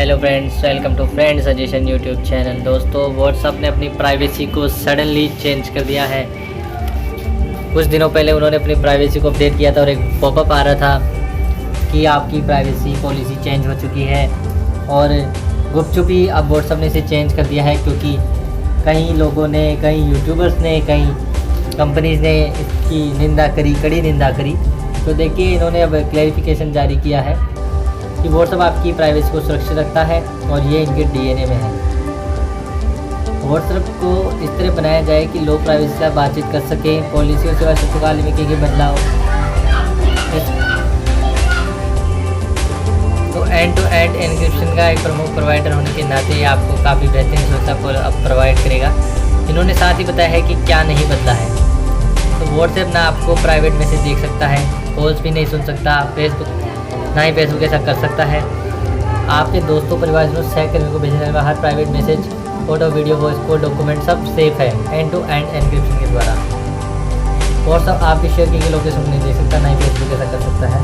Hello friends, welcome to friend suggestion YouTube channel. दोस्तों, WhatsApp ने अपनी प्राइवेसी को सडनली चेंज कर दिया है। कुछ दिनों पहले उन्होंने अपनी प्राइवेसी को अपडेट किया था और एक पॉपअप आ रहा था कि आपकी प्राइवेसी पॉलिसी चेंज हो चुकी है। और गुपचुप ही अब व्हाट्सअप ने इसे चेंज कर दिया है, क्योंकि कई लोगों ने, कई यूट्यूबर्स ने, कई कंपनीज़ ने इसकी निंदा करी, कड़ी निंदा करी। तो देखिए, इन्होंने अब क्लैरिफिकेशन जारी किया है कि व्हाट्सअप आपकी प्राइवेसी को सुरक्षित रखता है और ये इनके डीएनए में है। व्हाट्सएप को इस तरह बनाया जाए कि लोग प्राइवेसी से बातचीत कर सकें, पॉलिसियों से सचिवालय में किए बदलाव। तो एंड टू एंड एन्क्रिप्शन का एक प्रमुख प्रोवाइडर होने के नाते ये आपको काफ़ी बेहतरीन सुरक्षा अब प्रोवाइड करेगा। इन्होंने साथ ही बताया है कि क्या नहीं बदला है। तो व्हाट्सएप ना आपको प्राइवेट मैसेज देख सकता है, कॉल्स भी नहीं सुन सकता, ना ही फेसबुक ऐसा कर सकता है। आपके दोस्तों, परिवारजनों, सहकर्मियों को भेजने वाला हर private message, photo, video, voice call, document सब सेफ है एंड टू एंड एन्क्रिप्शन के द्वारा। व्हाट्सएप आपके शेयर की लोकेशन नहीं देख सकता, ना ही फेसबुक ऐसा कर सकता है।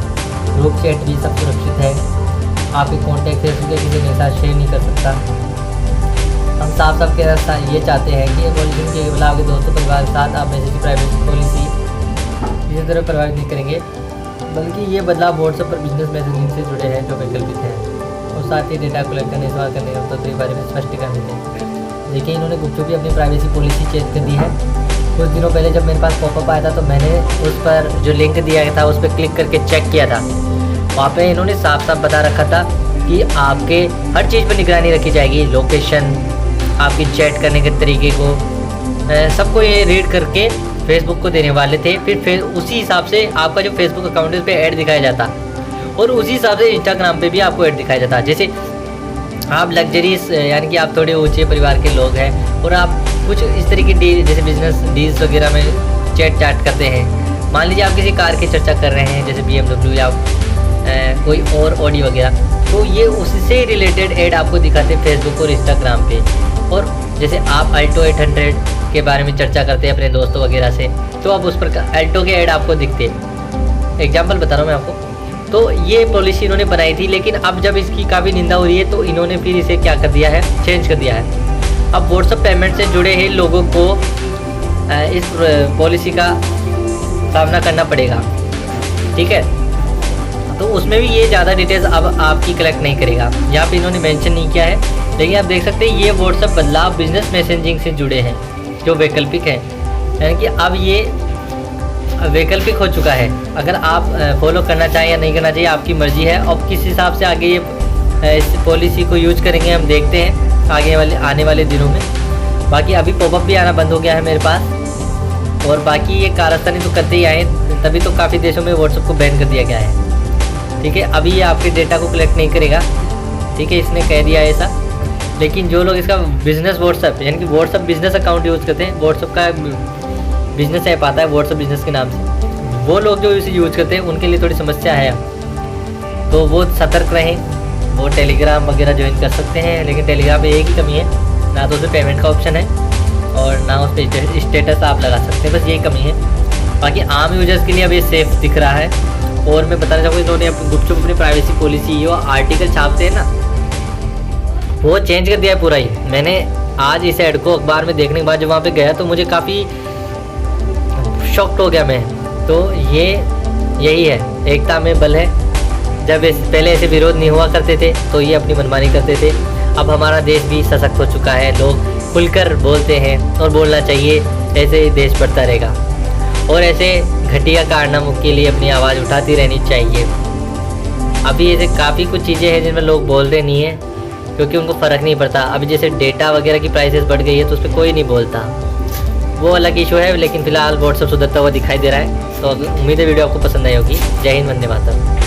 ग्रुप चैट भी सब सुरक्षित है। आपके कॉन्टैक्ट फेसबुक के किसी के साथ शेयर नहीं कर सकता। हम साफ साफ ये चाहते हैं कि पॉलिसी के केवल आपके दोस्तों, परिवार के साथ आप मैसेज की प्राइवेसी पॉलिसी इसी तरह प्रभावित नहीं करेंगे, बल्कि ये बदलाव व्हाट्सएप पर बिजनेस मैसेजिंग से जुड़े हैं जो वैकल्पिक है, और साथ ही डेटा कलेक्ट करने, इस्तेमाल करने के बारे में स्पष्टीकरण देते हैं। देखिए, इन्होंने गुपचुप अपनी प्राइवेसी पॉलिसी चेंज कर दी है। कुछ दिनों पहले जब मेरे पास पॉपअप आया था तो मैंने उस पर जो लिंक दिया था उस पर क्लिक करके चेक किया था। वहाँ पे इन्होंने साफ साफ बता रखा था कि आपके हर चीज़ पर निगरानी रखी जाएगी, लोकेशन, आपकी चैट करने के तरीके को, सबको ये रीड करके फेसबुक को देने वाले थे। फिर उसी हिसाब से आपका जो फेसबुक अकाउंट है उस पर ऐड दिखाया जाता, और उसी हिसाब से इंस्टाग्राम पे भी आपको ऐड दिखाया जाता। जैसे आप लग्जरीज, यानी कि आप थोड़े ऊंचे परिवार के लोग हैं और आप कुछ इस तरीके डील, जैसे बिजनेस डील्स वगैरह में चैट करते हैं। मान लीजिए आप किसी कार की चर्चा कर रहे हैं, जैसे BMW या कोई और ऑडी वगैरह, तो ये उससे रिलेटेड ऐड आपको दिखाते हैं फेसबुक और इंस्टाग्राम पे। और जैसे आप अल्टो 800 के बारे में चर्चा करते हैं अपने दोस्तों वगैरह से, तो अब उस पर अल्टो के ऐड आपको दिखते हैं। एग्जाम्पल बता रहा हूँ मैं आपको। तो ये पॉलिसी इन्होंने बनाई थी, लेकिन अब जब इसकी काफ़ी निंदा हो रही है तो इन्होंने फिर इसे क्या कर दिया है, चेंज कर दिया है। अब व्हाट्सएप पेमेंट से जुड़े हैं लोगों को इस पॉलिसी का सामना करना पड़ेगा, ठीक है। तो उसमें भी ये ज़्यादा डिटेल्स अब आपकी कलेक्ट नहीं करेगा, यहाँ पे इन्होंने मेंशन नहीं किया है। लेकिन आप देख सकते हैं ये व्हाट्सएप बदलाव बिजनेस मैसेजिंग से जुड़े हैं जो वैकल्पिक है, यानी कि अब ये वैकल्पिक हो चुका है। अगर आप फॉलो करना चाहें या नहीं करना चाहिए, आपकी मर्जी है। अब किस हिसाब से आगे ये इस पॉलिसी को यूज करेंगे हम देखते हैं आने वाले दिनों में। बाकी अभी पॉपअप भी आना बंद हो गया है मेरे पास, और बाकी ये कारस्तानी तो करते ही आए, तभी तो काफ़ी देशों में व्हाट्सएप को बैन कर दिया गया है, ठीक है। अभी ये आपके डेटा को कलेक्ट नहीं करेगा, ठीक है, इसने कह दिया ऐसा। लेकिन जो लोग इसका बिजनेस व्हाट्सएप, यानी कि व्हाट्सएप बिजनेस अकाउंट यूज़ करते हैं, व्हाट्सएप का बिजनेस ऐप आता है व्हाट्सएप बिजनेस के नाम से, वो लोग जो इसे यूज़ करते हैं उनके लिए थोड़ी समस्या है। तो वो सतर्क रहें, वो टेलीग्राम वगैरह ज्वाइन कर सकते हैं। लेकिन टेलीग्राम में एक ही कमी है, ना तो उसमें पेमेंट का ऑप्शन है और ना उस पर स्टेटस आप लगा सकते हैं, बस यही कमी है। बाकी आम यूजर्स के लिए अब ये सेफ दिख रहा है। और मैं बताना चाहूँगा, इन्होंने गुपचुप अपनी प्राइवेसी पॉलिसी, जो आर्टिकल छापते हैं ना, वो चेंज कर दिया है पूरा ही। मैंने आज इस ऐड को अखबार में देखने के बाद जब वहाँ पे गया तो मुझे काफ़ी शॉक्ड हो गया मैं। तो ये यही है, एकता में बल है। जब पहले ऐसे विरोध नहीं हुआ करते थे तो ये अपनी मनमानी करते थे। अब हमारा देश भी सशक्त हो चुका है, लोग खुलकर बोलते हैं और बोलना चाहिए। ऐसे ही देश बढ़ता रहेगा और ऐसे घटिया कारनामों के लिए अपनी आवाज़ उठाती रहनी चाहिए। अभी ऐसे काफ़ी कुछ चीज़ें हैं जिनमें लोग बोलते नहीं हैं, क्योंकि उनको फ़र्क नहीं पड़ता। अभी जैसे डेटा वगैरह की प्राइसेस बढ़ गई है तो उस पर कोई नहीं बोलता, वो अलग इशू है। लेकिन फिलहाल व्हाट्सएप सुधरता हुआ दिखाई दे रहा है। तो उम्मीद है वीडियो आपको पसंद आई होगी। जय हिंद, वंदे मातरम।